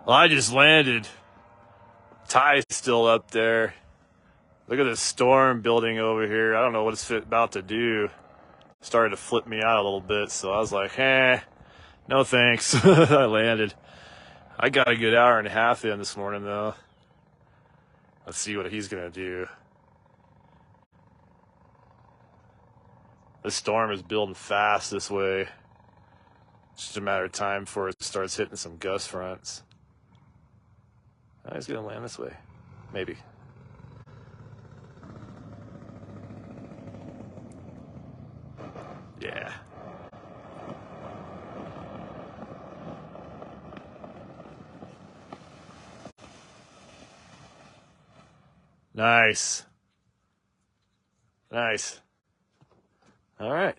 Well, I just landed. Ty's still up there. Look at this storm building over here. I don't know what it's about to do. Started to flip me out a little bit, so I was like, no thanks. I landed. I got a good hour and a half in this morning, though. Let's see what he's going to do. The storm is building fast this way. It's just a matter of time before it starts hitting some gust fronts. Oh, he's going to land this way. Maybe. Yeah. Nice. Nice. All right.